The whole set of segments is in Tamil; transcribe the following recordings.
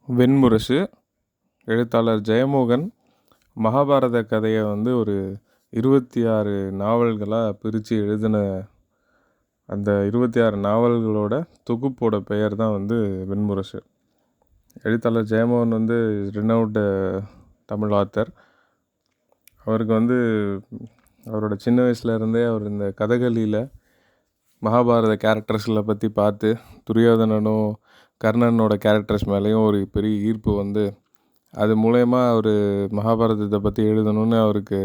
வெண்முரசு எழுத்தாளர் ஜெயமோகன் மகாபாரத கதையை வந்து ஒரு 26 நாவல்களாக பிரித்து எழுதின அந்த 26 நாவல்களோட தொகுப்போட பெயர் தான் வந்து வெண்முரசு. எழுத்தாளர் ஜெயமோகன் வந்து ரினவுட் தமிழ் ஆத்தர். அவருக்கு வந்து அவரோட சின்ன வயசுலேருந்தே அவர் இந்த கதகளியில் மகாபாரத கேரக்டர்ஸ்களை பற்றி பார்த்து துரியோதனனும் கர்ணனோட கேரக்டர்ஸ் மேலேயும் ஒரு பெரிய ஈர்ப்பு வந்து அது மூலயமா அவர் மகாபாரதத்தை பற்றி எழுதணும்னு அவருக்கு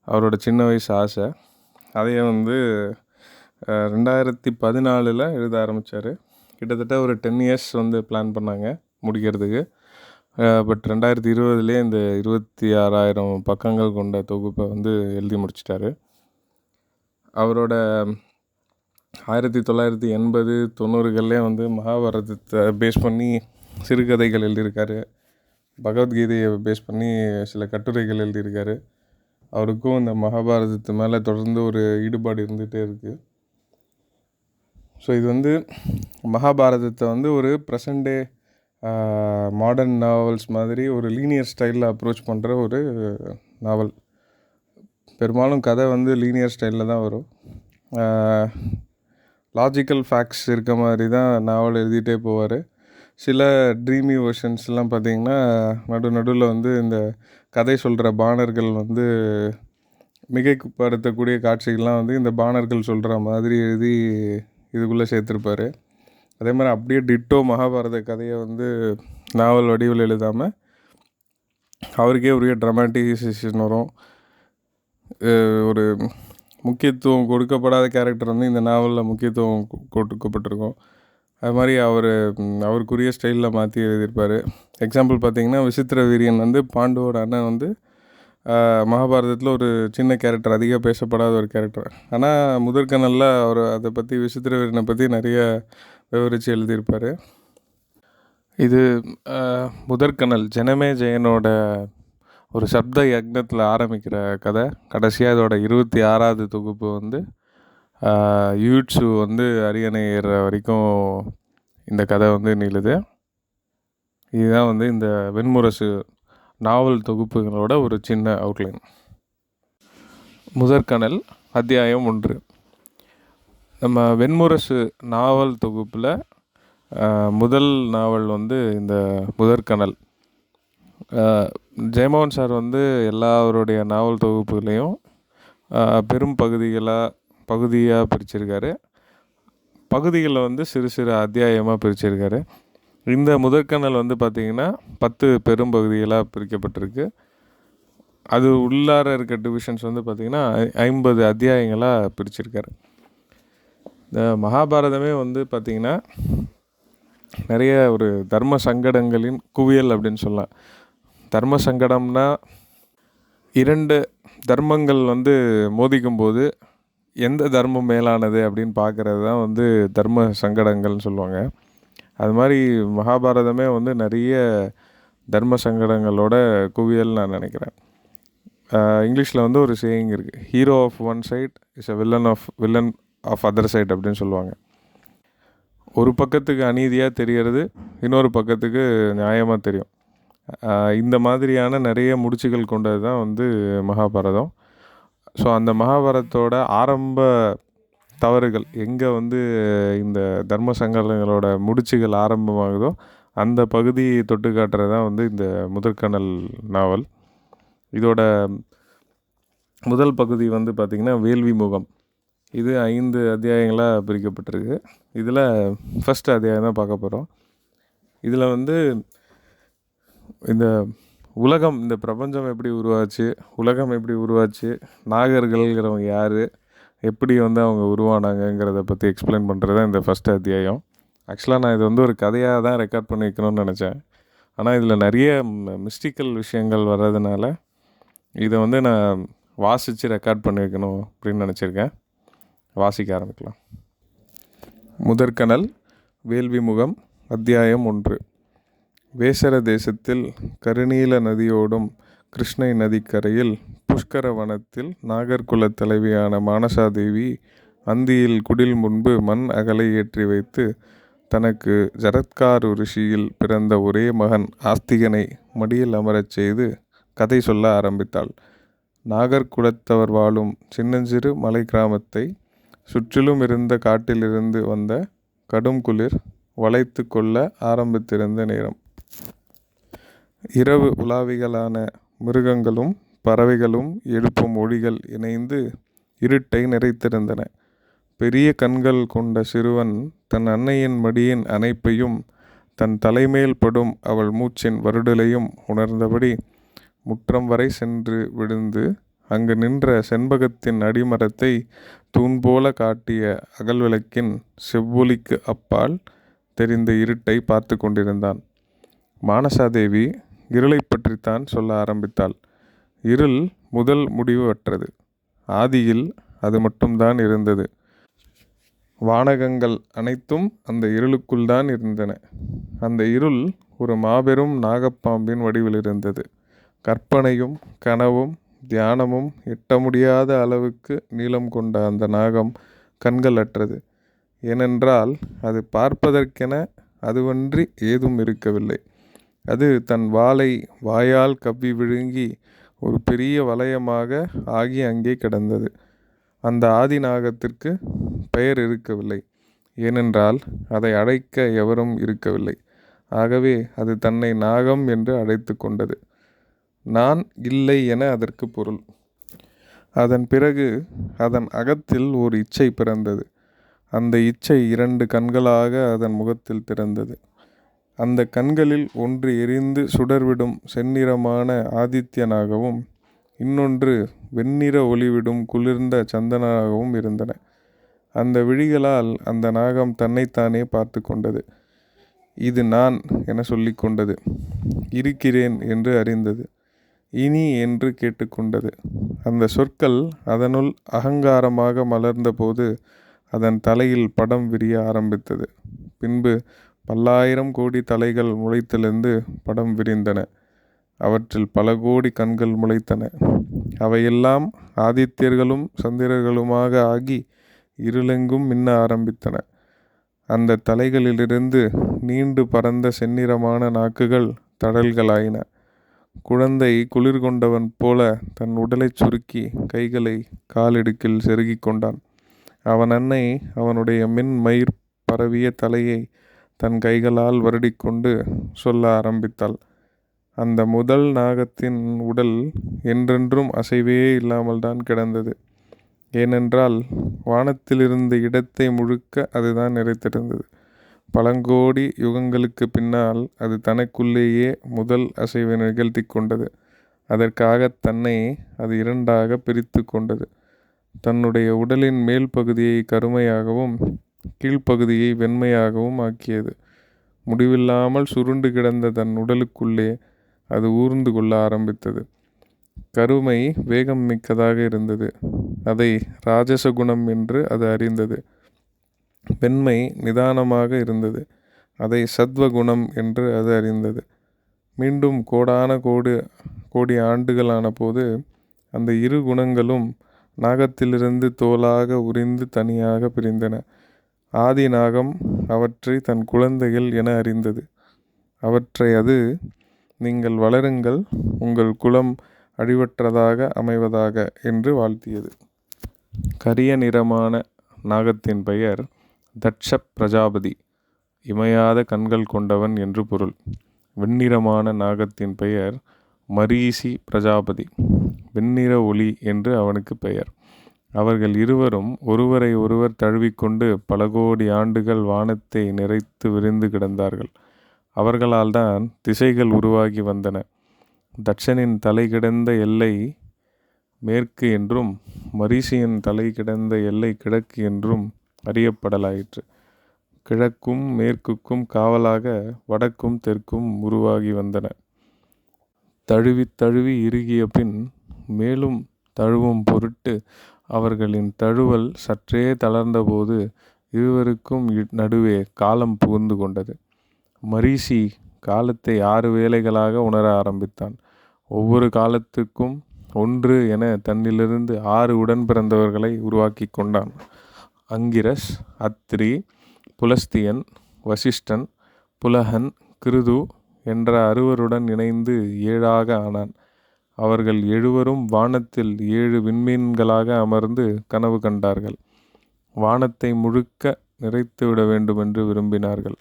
அவரோட சின்ன வயசு ஆசை. அதையே வந்து 2014 எழுத ஆரம்பித்தார். கிட்டத்தட்ட ஒரு 10 இயர்ஸ் வந்து பிளான் பண்ணாங்க முடிக்கிறதுக்கு. பட் 2020 இந்த 26,000 பக்கங்கள் கொண்ட தொகுப்பை வந்து எழுதி முடிச்சிட்டாரு. அவரோட 1980, 90 வந்து மகாபாரதத்தை பேஸ் பண்ணி சிறுகதைகள் எழுதியிருக்காரு. பகவத்கீதையை பேஸ் பண்ணி சில கட்டுரைகள் எழுதியிருக்காரு. அவருக்கும் இந்த மகாபாரதத்து மேலே தொடர்ந்து ஒரு ஈடுபாடு இருந்துகிட்டே இருக்குது. ஸோ இது வந்து மகாபாரதத்தை வந்து ஒரு ப்ரெசன்ட் டே மாடர்ன் நாவல்ஸ் மாதிரி ஒரு லீனியர் ஸ்டைலில் அப்ரோச் பண்ணுற ஒரு நாவல். பெரும்பாலும் கதை வந்து லீனியர் ஸ்டைலில் தான் வரும். லாஜிக்கல் ஃபேக்ட்ஸ் இருக்க மாதிரி தான் நாவல் எழுதிட்டே போவார். சில ட்ரீமி வெர்ஷன்ஸ்லாம் பார்த்திங்கன்னா நடுவில் வந்து இந்த கதை சொல்கிற பாணர்கள் வந்து மிகைப்படுத்தக்கூடிய காட்சிகள்லாம் வந்து இந்த பாணர்கள் சொல்கிற மாதிரி எழுதி இதுக்குள்ளே சேர்த்துருப்பார். அதே மாதிரி அப்படியே டிட்டோ மகாபாரத கதையை வந்து நாவல் வடிவில் எழுதாமல் அவருக்கே உரிய ட்ராமாட்டிசேஷன் வரும். ஒரு முக்கியத்துவம் கொடுக்கப்படாத கேரக்டர் வந்து இந்த நாவலில் முக்கியத்துவம் கொடுக்கப்பட்டிருக்கும். அது மாதிரி அவருக்குரிய ஸ்டைலில் மாற்றி எழுதியிருப்பார். எக்ஸாம்பிள் பார்த்திங்கன்னா விசித்திர வீரியன் வந்து பாண்டுவோட அண்ணன் வந்து மகாபாரதத்தில் ஒரு சின்ன கேரக்டர், அதிகம் பேசப்படாத ஒரு கேரக்டர். ஆனால் முதற்கனலில் அவர் அதை பற்றி விசித்திர வீரியனை பற்றி நிறைய விவரித்து எழுதியிருப்பார். இது முதற்கனல் ஜனமே ஜெயனோட ஒரு சப்த யக்னத்தில் ஆரம்பிக்கிற கதை. கடைசியாக இதோட 26வது தொகுப்பு வந்து யூட்ஸு வந்து அரியணை ஏறுற வரைக்கும் இந்த கதை வந்து நீளுது. இதுதான் வந்து இந்த வெண்முரசு நாவல் தொகுப்புகளோட ஒரு சின்ன அவுட்லைன். முதற்கனல் அத்தியாயம் 1. நம்ம வெண்முரசு நாவல் தொகுப்பில் முதல் நாவல் வந்து இந்த முதற்கனல். ஜெயமோகன் சார் வந்து எல்லாருடைய நாவல் தொகுப்புகளையும் பெரும் பகுதியாக பிரிச்சிருக்காரு. பகுதிகளில் வந்து சிறு சிறு அத்தியாயமாக பிரிச்சிருக்காரு. இந்த முதற்கனல் வந்து பார்த்திங்கன்னா 10 பெரும் பகுதிகளாக பிரிக்கப்பட்டிருக்கு. அது உள்ளார இருக்க டிவிஷன்ஸ் வந்து பார்த்திங்கன்னா 50 அத்தியாயங்களாக பிரிச்சிருக்காரு. இந்த மகாபாரதமே வந்து பார்த்திங்கன்னா நிறைய ஒரு தர்ம சங்கடங்களின் குவியல் அப்படின்னு சொல்லலாம். தர்ம சங்கடம்னா 2 தர்மங்கள் வந்து மோதிக்கும் போது எந்த தர்மம் மேலானது அப்படின்னு பார்க்குறது தான் வந்து தர்ம சங்கடங்கள்னு சொல்லுவாங்க. அது மாதிரி மகாபாரதமே வந்து நிறைய தர்ம சங்கடங்களோட குவியல் நான் நினைக்கிறேன். இங்கிலீஷில் வந்து ஒரு சேயிங் இருக்குது, hero of one side is a villain of other side அப்படின்னு சொல்லுவாங்க. ஒரு பக்கத்துக்கு அநீதியாக தெரியறது இன்னொரு பக்கத்துக்கு நியாயமாக தெரியும். இந்த மாதிரியான நிறைய முடிச்சுகள் கொண்டது தான் வந்து மகாபாரதம். ஸோ அந்த மகாபாரதத்தோட ஆரம்ப தவறுகள் எங்கே வந்து இந்த தர்ம சங்கடங்களோட முடிச்சுகள் ஆரம்பமாகுதோ அந்த பகுதி தொட்டு காட்டுறது தான் வந்து இந்த முதற்கனல் நாவல். இதோட முதல் பகுதி வந்து பார்த்திங்கன்னா வேள்வி முகம். இது 5 அத்தியாயங்களாக பிரிக்கப்பட்டிருக்கு. இதில் ஃபஸ்ட் அத்தியாயம் தான் பார்க்க போகிறோம். இதில் வந்து இந்த உலகம், இந்த பிரபஞ்சம் எப்படி உருவாச்சு, நாகர்கள்ங்கிறவங்க யார், எப்படி வந்து அவங்க உருவானாங்கங்கிறத பற்றி எக்ஸ்பிளைன் பண்ணுறது தான் இந்த ஃபஸ்ட் அத்தியாயம். ஆக்சுவலாக நான் இது வந்து ஒரு கதையாக தான் ரெக்கார்ட் பண்ணி வைக்கணும்னு நினச்சேன். ஆனால் இதில் நிறைய மிஸ்டிக்கல் விஷயங்கள் வர்றதுனால இதை வந்து நான் வாசித்து ரெக்கார்ட் பண்ணி வைக்கணும் அப்படின்னு நினச்சிருக்கேன். வாசிக்க ஆரம்பிக்கலாம். முதற்கனல் வேள்வி முகம் அத்தியாயம் 1. வேசர தேசத்தில் கருநீல நதியோடும் கிருஷ்ணை நதிக்கரையில் புஷ்கர வனத்தில் நாகர்குலத் தலைவியான மானசாதேவி அந்தியில் குடில் முன்பு மண் அகலை ஏற்றி வைத்து தனக்கு ஜரத்காரு ரிஷியில் பிறந்த ஒரே மகன் ஆஸ்திகனை மடியில் அமரச் செய்து கதை சொல்ல ஆரம்பித்தாள். நாகர்குலத்தவர் வாழும் சின்னஞ்சிறு மலை கிராமத்தை சுற்றிலும் இருந்த காட்டிலிருந்து வந்த கடும் குளிர் வளைத்து கொள்ள ஆரம்பித்திருந்த நேரம். இரவு உலாவிகளான மிருகங்களும் பறவைகளும் எழுப்பும் ஒளிகள் இணைந்து இருட்டை நிறைத்திருந்தன. பெரிய கண்கள் கொண்ட சிறுவன் தன் அன்னையின் மடியின் அணைப்பையும் தன் தலைமேல் படும் அவள் மூச்சின் வருடலையும் உணர்ந்தபடி முற்றம் வரை சென்று விழுந்து அங்கு நின்ற செண்பகத்தின் அடிமரத்தை தூண்போல காட்டிய அகல்விளக்கின் செவ்வொளிக்கு அப்பால் தெரிந்த இருட்டை பார்த்து கொண்டிருந்தான். மானசாதேவி இருளை பற்றித்தான் சொல்ல ஆரம்பித்தாள். இருள் முதல் முடிவு அற்றது. ஆதியில் அது மட்டும்தான் இருந்தது. வானகங்கள் அனைத்தும் அந்த இருளுக்குள் தான் இருந்தன. அந்த இருள் ஒரு மாபெரும் நாகப்பாம்பின் வடிவில் இருந்தது. கற்பனையும் கனவும் தியானமும் எட்ட முடியாத அளவுக்கு நீளம் கொண்ட அந்த நாகம் கண்கள் அற்றது. ஏனென்றால் அது பார்ப்பதற்கென அதுவன்றி ஏதும் இருக்கவில்லை. அது தன் வாளை வாயால் கவ்வி விழுங்கி ஒரு பெரிய வளையமாக ஆகி அங்கே கிடந்தது. அந்த ஆதி நாகத்திற்கு பெயர் இருக்கவில்லை. ஏனென்றால் அதை அழைக்க எவரும் இருக்கவில்லை. ஆகவே அது தன்னை நாகம் என்று அழைத்து கொண்டது. நான் இல்லை என அதற்கு பொருள். அதன் பிறகு அதன் அகத்தில் ஓர் இச்சை பிறந்தது. அந்த இச்சை 2 கண்களாக அதன் முகத்தில் திறந்தது. அந்த கண்களில் ஒன்று எரிந்து சுடர்விடும் செந்நிறமான ஆதித்யனாகவும் இன்னொன்று வெண்ணிற ஒளிவிடும் குளிர்ந்த சந்தனாகவும் இருந்தன. அந்த விழிகளால் அந்த நாகம் தன்னைத்தானே பார்த்து கொண்டது. இது நான் என சொல்லிக்கொண்டது. இருக்கிறேன் என்று அறிந்தது. இனி என்று கேட்டுக்கொண்டது. அந்த சொற்கள் அதனுள் அகங்காரமாக மலர்ந்தபோது அதன் தலையில் படம் விரிய ஆரம்பித்தது. பின்பு 10,000 கோடி தலைகள் முளைத்தெழுந்து படம் விரிந்தன. அவற்றில் பல கோடி கண்கள் முளைத்தன. அவையெல்லாம் ஆதித்யர்களும் சந்திரர்களுமாக ஆகி இருளெங்கும் மின்ன ஆரம்பித்தன. அந்த தலைகளிலிருந்து நீண்டு பறந்த செந்நிறமான நாக்குகள் தடல்களாயின. குழந்தை குளிர் கொண்டவன் போல தன் உடலைச் சுருக்கி கைகளை காலிடுக்கில் செருகி கொண்டான். அவன் அன்னை அவனுடைய மென்மயிர் பரவிய தலையை தன் கைகளால் வருடிக்கொண்டு சொல்ல ஆரம்பித்தாள். அந்த முதல் நாகத்தின் உடல் என்றென்றும் அசைவே இல்லாமல் தான் கிடந்தது. ஏனென்றால் வானத்திலிருந்த இடத்தை முழுக்க அதுதான் நிறைத்திருந்தது. பழங்கோடி யுகங்களுக்கு பின்னால் அது தனக்குள்ளேயே முதல் அசைவை நிகழ்த்தி கொண்டது. அதற்காக தன்னை அது 2ஆக பிரித்து கொண்டது. தன்னுடைய உடலின் மேல் பகுதியை கருமையாகவும் கீழ்ப்பகுதியை வெண்மையாகவும் ஆக்கியது. முடிவில்லாமல் சுருண்டு கிடந்த தன் உடலுக்குள்ளே அது ஊர்ந்து கொள்ள ஆரம்பித்தது. கருமை வேகம் மிக்கதாக இருந்தது. அதை ராஜசகுணம் என்று அது அறிந்தது. வெண்மை நிதானமாக இருந்தது. அதை சத்வகுணம் என்று அது அறிந்தது. மீண்டும் கோடான கோடி ஆண்டுகளான போது அந்த 2 குணங்களும் நாகத்திலிருந்து தோலாக உரிந்து தனியாக பிரிந்தன. ஆதி நாகம் அவற்றை தன் குழந்தைகள் என அறிந்தது. அவற்றை அது, நீங்கள் வளருங்கள், உங்கள் குலம் அழிவற்றதாக அமைவதாக என்று வாழ்த்தியது. கரிய நிறமான நாகத்தின் பெயர் தட்ச பிரஜாபதி, இமையாத கண்கள் கொண்டவன் என்று பொருள். வெண்ணிறமான நாகத்தின் பெயர் மரீசி பிரஜாபதி, வெண்ணிற ஒளி என்று அவனுக்கு பெயர். அவர்கள் இருவரும் ஒருவரை ஒருவர் தழுவிக்கொண்டு பல கோடி ஆண்டுகள் வானத்தை நிறைத்து விரிந்து கிடந்தார்கள். அவர்களால் தான் திசைகள் உருவாகி வந்தன. தட்சனின் தலை கிடந்த எல்லை மேற்கு என்றும் மரீசியின் தலை கிடந்த எல்லை கிழக்கு என்றும் அறியப்படலாயிற்று. கிழக்கும் மேற்குக்கும் காவலாக வடக்கும் தெற்கும் உருவாகி வந்தன. தழுவி தழுவி இறுகிய பின் மேலும் தழுவும் பொருட்டு அவர்களின் தழுவல் சற்றே தளர்ந்தபோது இருவருக்கும் நடுவே காலம் புகுந்து கொண்டது. மரீசி காலத்தை 6 வேளைகளாக உணர ஆரம்பித்தான். ஒவ்வொரு காலத்துக்கும் 1 என தன்னிலிருந்து 6 உடன் பிறந்தவர்களை உருவாக்கி கொண்டான். அங்கிரஸ், அத்ரி, புலஸ்தியன், வசிஷ்டன், புலகன், கிருது என்ற 6 இணைந்து 7ஆக ஆனான். அவர்கள் 7வரும் வானத்தில் 7 விண்மீன்களாக அமர்ந்து கனவு கண்டார்கள். வானத்தை முழுக்க நிறைத்துவிட வேண்டுமென்று விரும்பினார்கள்.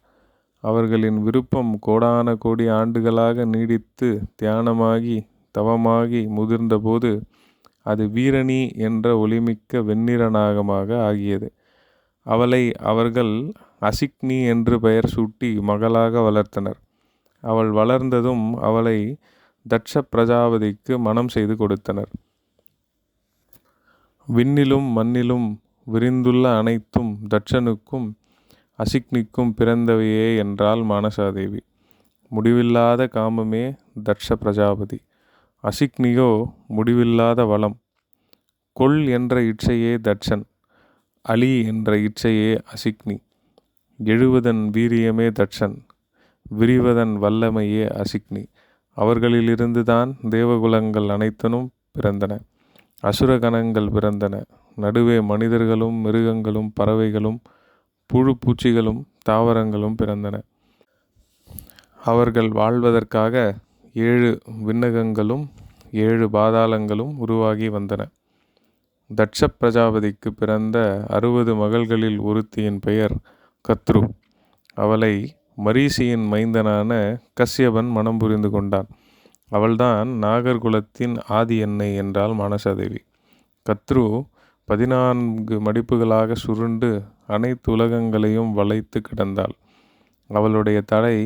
அவர்களின் விருப்பம் கோடான கோடி ஆண்டுகளாக நீடித்து தியானமாகி தவமாகி முதிர்ந்தபோது அது வீரணி என்ற ஒளிமிக்க வெண்ணிற நாகமாக ஆகியது. அவளை அவர்கள் அசிக்னி என்று பெயர் சூட்டி மகளாக வளர்த்தனர். அவள் வளர்ந்ததும் அவளை தட்ச பிரஜாபதிக்கு மணம் செய்து கொடுத்தனர். விண்ணிலும் மண்ணிலும் விரிந்துள்ள அனைத்தும் தட்சனுக்கும் அசிக்னிக்கும் பிறந்தவையே என்றாள் மானசாதேவி. முடிவில்லாத காமமே தட்ச பிரஜாபதி. அசிக்னியோ முடிவில்லாத வளம். கொல் என்ற இச்சையே தட்சன். அலி என்ற இச்சையே அசிக்னி. எழுவதன் வீரியமே தட்சன். விரிவதன் வல்லமையே அசிக்னி. அவர்களிலிருந்துதான் தேவகுலங்கள் அனைத்தனும் பிறந்தன. அசுரகணங்கள் பிறந்தன. நடுவே மனிதர்களும் மிருகங்களும் பறவைகளும் புழு பூச்சிகளும் தாவரங்களும் பிறந்தன. அவர்கள் வாழ்வதற்காக 7 விண்ணகங்களும் 7 பாதாளங்களும் உருவாகி வந்தன. தட்ச பிரஜாபதிக்கு பிறந்த 60 மகள்களில் ஒருத்தியின் பெயர் கத்ரு. அவளை மரீசியின் மைந்தனான கஸ்யபன் மணம் புரிந்து கொண்டான். அவள்தான் நாகர்குலத்தின் ஆதி எண்ணெய் என்றாள் மானசாதேவி. கத்ரு 14 மடிப்புகளாக சுருண்டு அனைத்து உலகங்களையும் வளைத்து கிடந்தாள். அவளுடைய தலை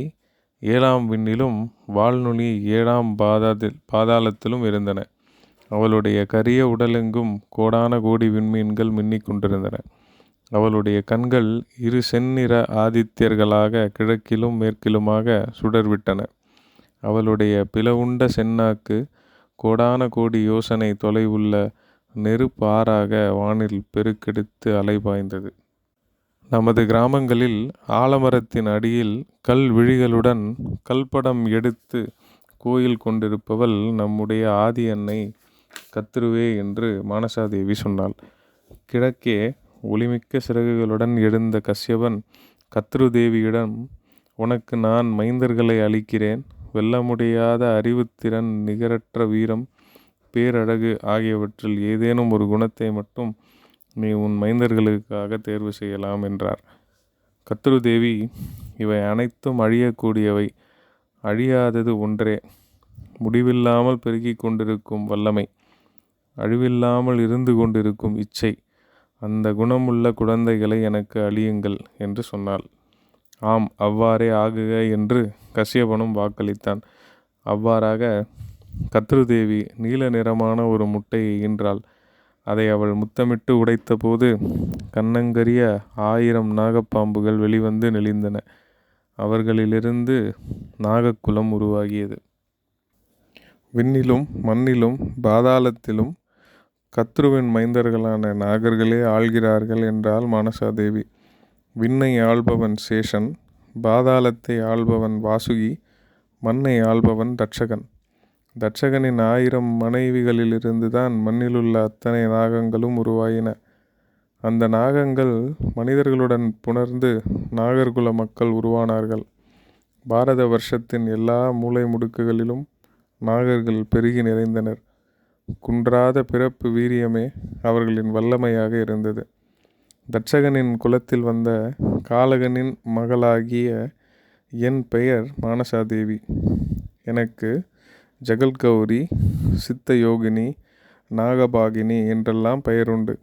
7ஆம் விண்ணிலும் வால்நுனி 7ஆம் பாதாளத்திலும் இருந்தன. அவளுடைய கரிய உடலெங்கும் கோடான கோடி விண்மீன்கள் மின்னிக் கொண்டிருந்தன. அவளுடைய கண்கள் 2 செந்நிற ஆதித்யர்களாக கிழக்கிலும் மேற்கிலுமாக சுடர்விட்டன. அவளுடைய பிளவுண்ட செந்நாக்கு கோடான கோடி யோசனை தொலைவுள்ள நெருப்பு ஆறாக வானில் பெருக்கெடுத்து அலைபாய்ந்தது. நமது கிராமங்களில் ஆலமரத்தின் அடியில் கல் விழிகளுடன் கல்படம் எடுத்து கோயில் கொண்டிருப்பவள் நம்முடைய ஆதி அன்னை கத்ருவே என்று மானசாதேவி சொன்னாள். கிழக்கே ஒளிமிக்க சிறகுகளுடன் எழுந்த கஸ்யபன் கத்ரு தேவியிடம், உனக்கு நான் மைந்தர்களை அளிக்கிறேன். வெல்ல முடியாத அறிவுத்திறன், நிகரற்ற வீரம், பேரழகு ஆகியவற்றில் ஏதேனும் ஒரு குணத்தை மட்டும் நீ உன் மைந்தர்களுக்காக தேர்வு செய்யலாம் என்றார். கத்ரு தேவி, இவை அனைத்தும் அழியக்கூடியவை. அழியாதது ஒன்றே, முடிவில்லாமல் பெருகிக் கொண்டிருக்கும் வல்லமை, அழிவில்லாமல் இருந்து கொண்டிருக்கும் இச்சை. அந்த குணமுள்ள குழந்தைகளை எனக்கு அழியுங்கள் என்று சொன்னாள். ஆம், அவ்வாறே ஆகுக என்று கஸ்யபனும் வாக்களித்தான். அவ்வாறாக கத்ருதேவி நீல நிறமான ஒரு முட்டையை ஈன்றாள். அதை அவள் முத்தமிட்டு உடைத்த போது கண்ணங்கரிய 1000 நாகப்பாம்புகள் வெளிவந்து நெளிந்தன. அவர்களிலிருந்து நாகக்குலம் உருவாகியது. விண்ணிலும் மண்ணிலும் பாதாளத்திலும் கத்ருவின் மைந்தர்களான நாகர்களே ஆள்கிறார்கள் என்றாள் மானசாதேவி. விண்ணை ஆள்பவன் சேஷன், பாதாளத்தை ஆள்பவன் வாசுகி, மண்ணை ஆள்பவன் தட்சகன். தட்சகனின் 1000 மனைவிகளிலிருந்துதான் மண்ணிலுள்ள அத்தனை நாகங்களும் உருவாயின. அந்த நாகங்கள் மனிதர்களுடன் புணர்ந்து நாகர்குல மக்கள் உருவானார்கள். பாரத வருஷத்தின் எல்லா மூலை முடுக்குகளிலும் நாகர்கள் பெருகி நிறைந்தனர். குன்றாத பிறப்பு வீரியமே அவர்களின் வல்லமையாக இருந்தது. தட்சகனின் குலத்தில் வந்த காலகனின் மகளாகிய என் பெயர் மானசாதேவி. எனக்கு ஜகல்கௌரி, சித்தயோகினி, நாகபாகினி என்றெல்லாம் பெயருண்டு.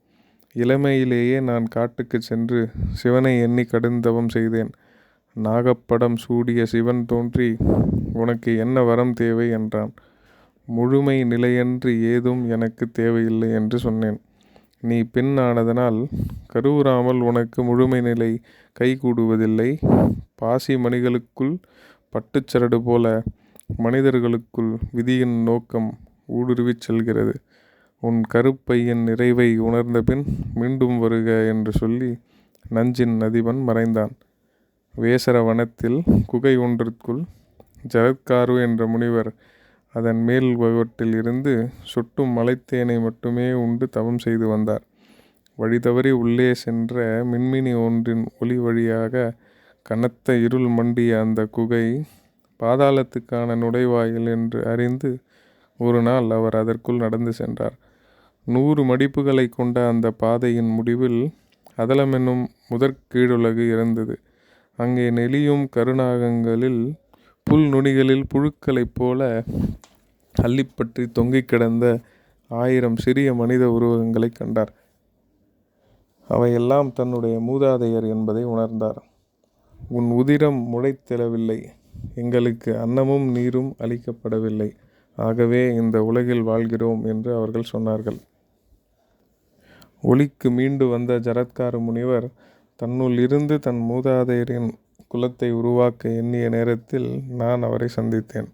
இளமையிலேயே நான் காட்டுக்கு சென்று சிவனை எண்ணி கடுந்தவம் செய்தேன். நாகப்படம் சூடிய சிவன் தோன்றி, உனக்கு என்ன வரம் தேவை என்றான். முழுமை நிலையன்று ஏதும் எனக்கு தேவையில்லை என்று சொன்னேன். நீ பெண் ஆனதனால் கருவுறாமல் உனக்கு முழுமை நிலை கைகூடுவதில்லை. பாசி மணிகளுக்குள் பட்டுச்சரடு போல மனிதர்களுக்குள் விதியின் நோக்கம் ஊடுருவிச் செல்கிறது. உன் கருப்பையின் நிறைவை உணர்ந்தபின் மீண்டும் வருக என்று சொல்லி நஞ்சின் அதிபன் மறைந்தான். வேசர வனத்தில் குகை ஒன்றிற்குள் ஜகத்காரு என்ற முனிவர் அதன் மேல் வகுட்டில் இருந்து சொட்டும் மலைத்தேனை மட்டுமே உண்டு தவம் செய்து வந்தார். வழி தவறி உள்ளே சென்ற மின்மினி ஒன்றின் ஒளி வழியாக கனத்த இருள் மண்டிய அந்த குகை பாதாளத்துக்கான நுழைவாயில் என்று அறிந்து ஒரு நாள் அவர் அதற்குள் நடந்து சென்றார். 100 மடிப்புகளை கொண்ட அந்த பாதையின் முடிவில் அதலம் என்னும் முதற் கீழுலகு இருந்தது. அங்கே நெளியும் கருநாகங்களில் புல் நுனிகளில் புழுக்களைப் போல அள்ளிப்பற்றி தொங்கிக் கிடந்த 1000 சிறிய மனித உருவங்களை கண்டார். அவையெல்லாம் தன்னுடைய மூதாதையர் என்பதை உணர்ந்தார். உன் உதிரம் முளைத்தெழவில்லை, எங்களுக்கு அன்னமும் நீரும் அளிக்கப்படவில்லை, ஆகவே இந்த உலகில் வாழ்கிறோம் என்று அவர்கள் சொன்னார்கள். ஒளிக்கு மீண்டு வந்த ஜரத்கார முனிவர் தன்னுள் இருந்து தன் மூதாதையரின் குலத்தை உருவாக்க எண்ணிய நேரத்தில் நான் அவரை சந்தித்தேன்.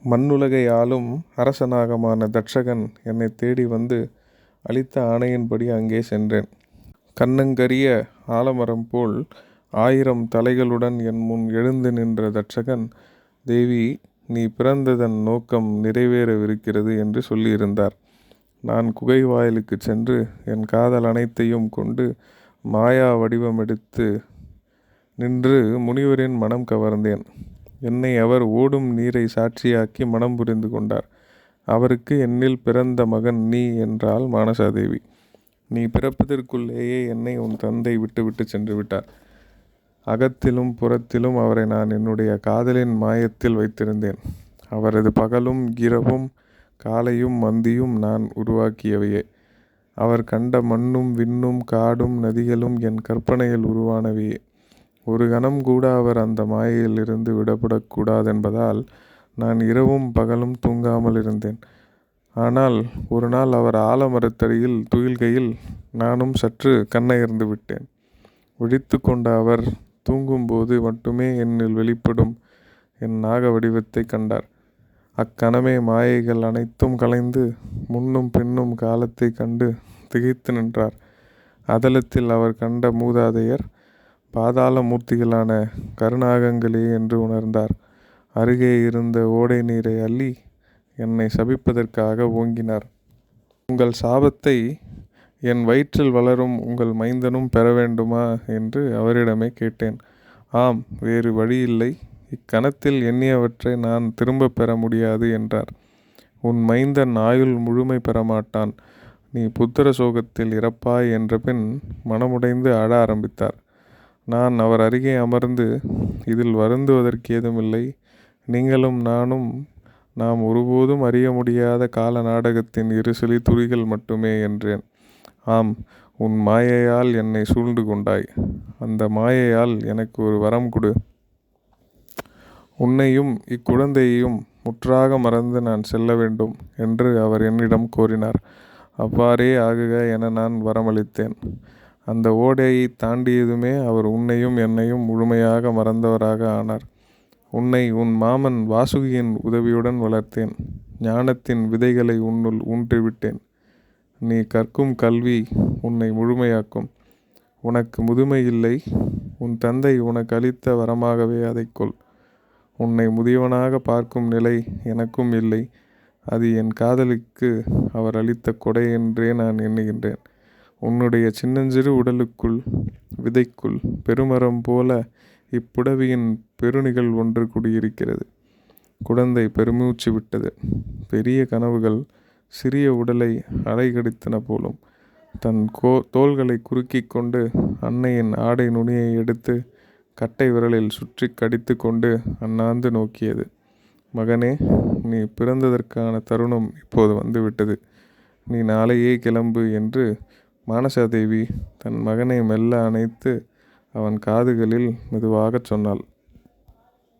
மண்ணுலகை ஆளும் அரசனாகமான தட்சகன் என்னை தேடி வந்து அளித்த ஆணையின்படி அங்கே சென்றேன். கண்ணங்கரிய ஆலமரம் போல் 1000 தலைகளுடன் என் முன் எழுந்து நின்ற தட்சகன், தேவி, நீ பிறந்ததன் நோக்கம் நிறைவேறவிருக்கிறது என்று சொல்லியிருந்தார். நான் குகை வாயிலுக்கு சென்று என் காதல் அனைத்தையும் கொண்டு மாயா வடிவமெடுத்து நின்று முனிவரின் மனம் கவர்ந்தேன். என்னை அவர் ஓடும் நீரை சாட்சியாக்கி மனம் புரிந்து கொண்டார். அவருக்கு என்னில் பிறந்த மகன் நீ என்றாள் மானசாதேவி. நீ பிறப்பதற்குள்ளேயே என்னை உன் தந்தை விட்டுவிட்டு சென்று விட்டார். அகத்திலும் புறத்திலும் அவரை நான் என்னுடைய காதலின் மாயத்தில் வைத்திருந்தேன். அவரது பகலும் இரவும் காலையும் மந்தியும் நான் உருவாக்கியவையே. அவர் கண்ட மண்ணும் விண்ணும் காடும் நதிகளும் என் கற்பனையில் உருவானவையே. ஒரு கணம் கூட அவர் அந்த மாயையிலிருந்து விடப்படக்கூடாதென்பதால் நான் இரவும் பகலும் தூங்காமல் இருந்தேன். ஆனால் ஒரு நாள் அவர் ஆலமரத்தடியில் துயில்கையில் நானும் சற்று கண்ணயர்ந்து விட்டேன். விழித்து கொண்ட அவர் தூங்கும்போது மட்டுமே என்னில் வெளிப்படும் என் நாக வடிவத்தை கண்டார். அக்கணமே மாயைகள் அனைத்தும் கலைந்து முன்னும் பின்னும் காலத்தை கண்டு திகைத்து நின்றார். அதலத்தில் அவர் கண்ட மூதாதையர் பாதாள மூர்த்திகளான கருநாகங்களே என்று உணர்ந்தார். அருகே இருந்த ஓடை நீரை அள்ளி என்னை சபிப்பதற்காக ஓங்கினார். உங்கள் சாபத்தை என் வயிற்றில் வளரும் உங்கள் மைந்தனும் பெற வேண்டுமா என்று அவரிடமே கேட்டேன். ஆம், வேறு வழியில்லை, இக்கணத்தில் எண்ணியவற்றை நான் திரும்ப பெற முடியாது என்றார். உன் மைந்தன் ஆயுள் முழுமை பெறமாட்டான், நீ புத்திர சோகத்தில் இறப்பாய் என்ற பின் மனமுடைந்து அழ ஆரம்பித்தார். நான் அவர் அருகே அமர்ந்து, இதில் வருந்துவதற்கு ஏதுமில்லை, நீங்களும் நானும் நாம் ஒருபோதும் அறிய முடியாத கால நாடகத்தின் 2 சிலி துளிகள் மட்டுமே என்றேன். ஆம், உன் மாயையால் என்னை சூழ்ந்து கொண்டாய். அந்த மாயையால் எனக்கு ஒரு வரம் கொடு. உன்னையும் இக்குழந்தையையும் முற்றாக மறந்து நான் செல்ல வேண்டும் என்று அவர் என்னிடம் கோரினார். அவ்வாறே ஆகுக என நான் வரமளித்தேன். அந்த ஓடையை தாண்டியதுமே அவர் உன்னையும் என்னையும் முழுமையாக மறந்தவராக ஆனார். உன்னை உன் மாமன் வாசுகியின் உதவியுடன் வளர்த்தேன். ஞானத்தின் விதைகளை உன்னுள் ஊன்றிவிட்டேன். நீ கற்கும் கல்வி உன்னை முழுமையாக்கும். உனக்கு முதுமை இல்லை, உன் தந்தை உனக்கு அளித்த வரமாகவே அதை கொள். உன்னை முதியவனாக பார்க்கும் நிலை எனக்கும் இல்லை, அது என் காதலிக்கு அவர் அளித்த கொடை என்றே நான் எண்ணுகின்றேன். உன்னுடைய சின்னஞ்சிறு உடலுக்குள் விதைக்குள் பெருமரம் போல இப்புடவியின் பெருநிகழ் ஒன்று குடியிருக்கிறது. குழந்தை பெருமூச்சு விட்டது. பெரிய கனவுகள் சிறிய உடலை அலைகடித்தன போலும். தன் தோள்களை குறுக்கிக் கொண்டு அன்னையின் ஆடை நுனியை எடுத்து கட்டை விரலில் சுற்றி கடித்து கொண்டு அண்ணாந்து நோக்கியது. மகனே, நீ பிறந்ததற்கான தருணம் இப்போது வந்துவிட்டது. நீ நாளையே கிளம்பு என்று மானசாதேவி தன் மகனை மெல்ல அணைத்து அவன் காதுகளில் மெதுவாகச் சொன்னாள்.